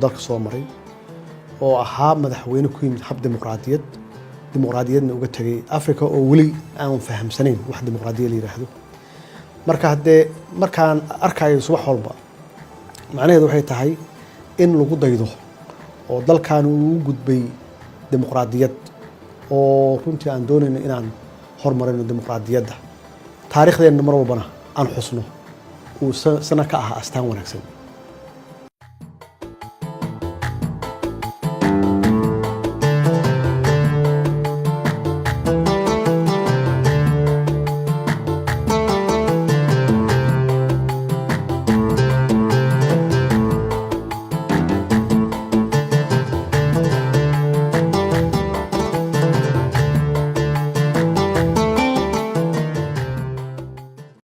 dalka soo maray oo ahaa madaxweyne ku yimid hab dimuqraadiyadna uga tagay Afrika oo weli aan fahamsanayn wax dimuqraadiyad la yiraahdo marka haddee markaan arkayo subax walba macnaheedu waxay tahay in lagu daydo oo dalkan uu gudbay dimuqraadiyad oo runtii aan doonayno inaan hormarino dimuqraadiyadda taariikhdeena mar walbana aan xusno uu sana ka ahaa astaan wanaagsan